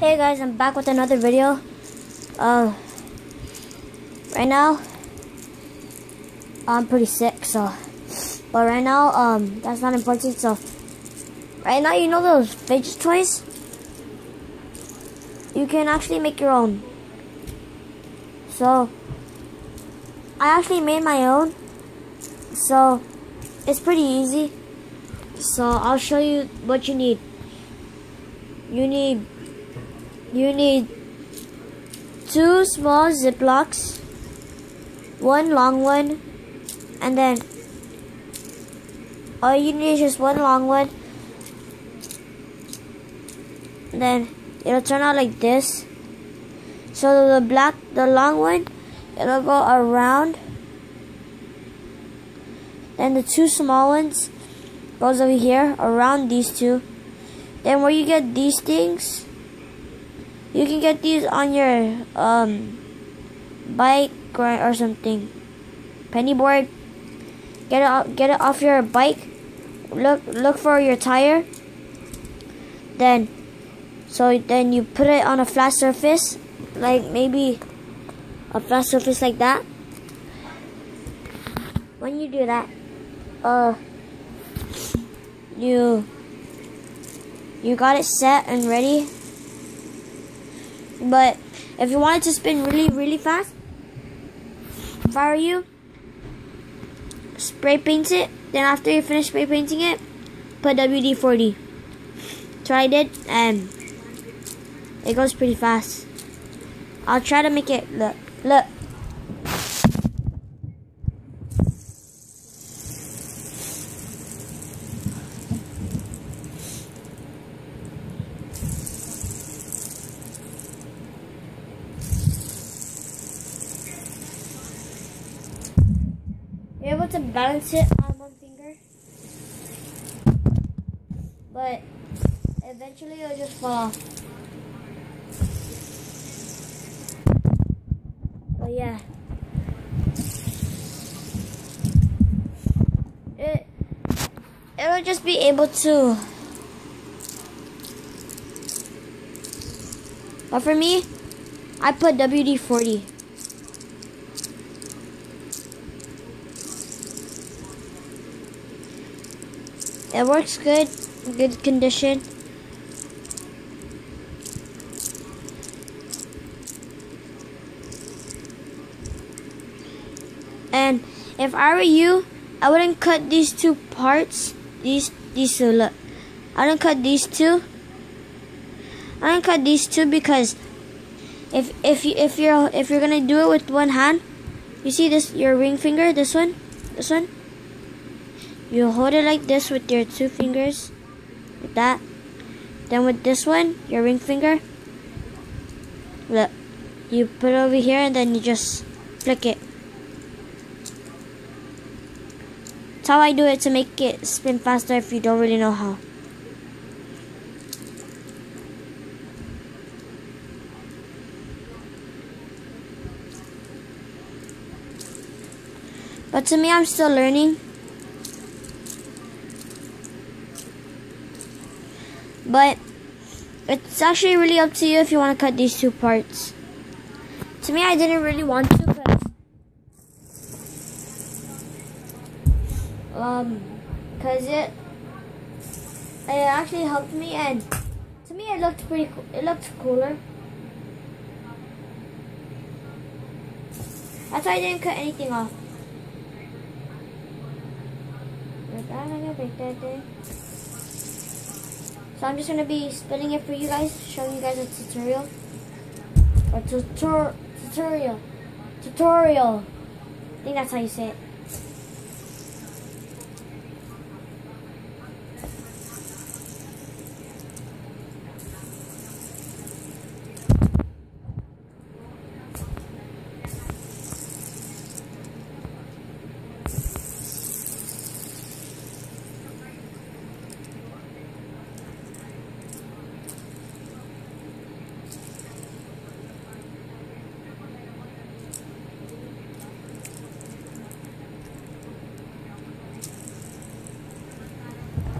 Hey guys, I'm back with another video. Right now I'm pretty sick, but right now that's not important. So right now, you know those fidget toys? You can actually make your own. So I actually made my own. So it's pretty easy. So I'll show you what you need. You need 2 small Ziplocs, 1 long one, and then all you need is just 1 long one. And then it'll turn out like this. So the long one, it'll go around. Then the 2 small ones goes over here around these 2. Then where you get these things, you can get these on your bike or something. Penny board. Get it off your bike. Look for your tire. Then you put it on a flat surface, like maybe a flat surface like that. When you do that, you got it set and ready. But if you want it to spin really fast, if I were you, spray paint it. Then after you finish spray painting it, put WD-40. So I did, and it goes pretty fast. I'll try to make it look. You're able to balance it on 1 finger, but eventually it'll just fall off. But yeah, it'll just be able to. But for me, I put WD-40. It works good condition. And if I were you, I wouldn't cut these 2 parts. These 2, look. I wouldn't cut these 2. I wouldn't cut these 2 because if you're gonna do it with 1 hand, you see this, your ring finger, this one. You hold it like this with your 2 fingers, like that. Then with this one, your ring finger, look, you put it over here and then you just flick it. That's how I do it to make it spin faster if you don't really know how. But to me, I'm still learning. But it's actually really up to you if you want to cut these 2 parts. To me, I didn't really want to, because it actually helped me, and to me it looked pretty cool. It looked cooler. That's why I didn't cut anything off. I'm gonna break that thing. So I'm just going to be spinning it for you guys, showing you guys a tutorial. Or tutorial. I think that's how you say it.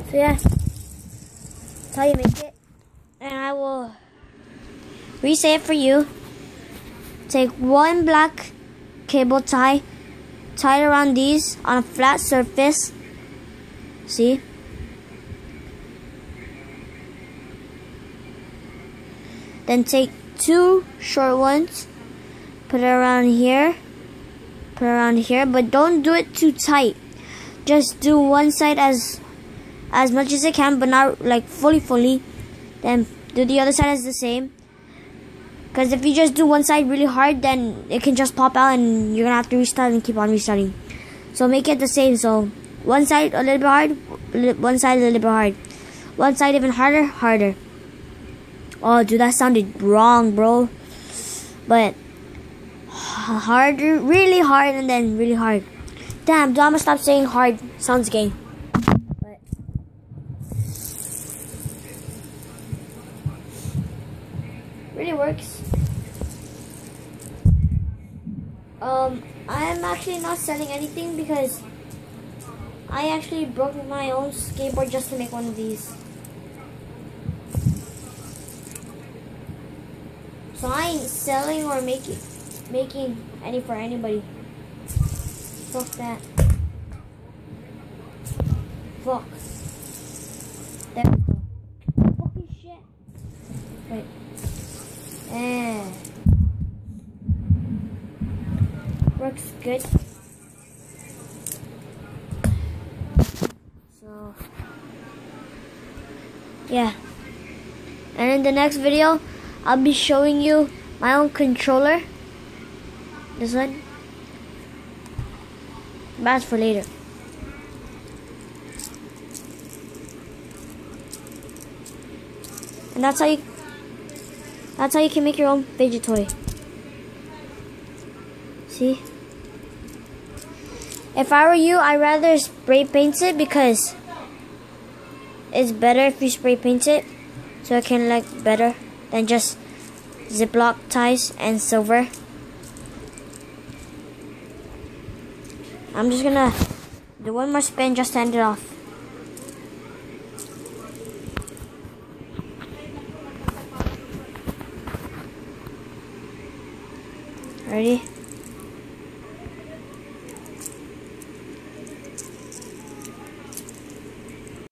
So yeah, that's how you make it. And I will reset it for you. Take one black cable tie it around these on a flat surface. See? Then take two short ones, put it around here, but don't do it too tight. Just do one side as much as it can, but not like fully. Then do the other side as the same. Because if you just do one side really hard, then it can just pop out and you're gonna have to restart and keep on restarting. So make it the same. So one side a little bit hard, one side a little bit hard, one side even harder. Oh, dude, that sounded wrong, bro. But harder, really hard, and then really hard. Damn, dude, I'm gonna stop saying hard. Sounds gay. But really works. I am actually not selling anything because I actually broke my own skateboard just to make one of these. So I ain't selling or making any for anybody. Fuck that. Fuck. There we go. Fucking shit. Wait. Works good. So yeah. And in the next video, I'll be showing you my own controller. This one. That's for later. And that's how you can make your own fidget toy. See? If I were you, I'd rather spray paint it because it's better if you spray paint it so it can look better than just Ziploc ties and silver. I'm just gonna do one more spin just to end it off. Ready?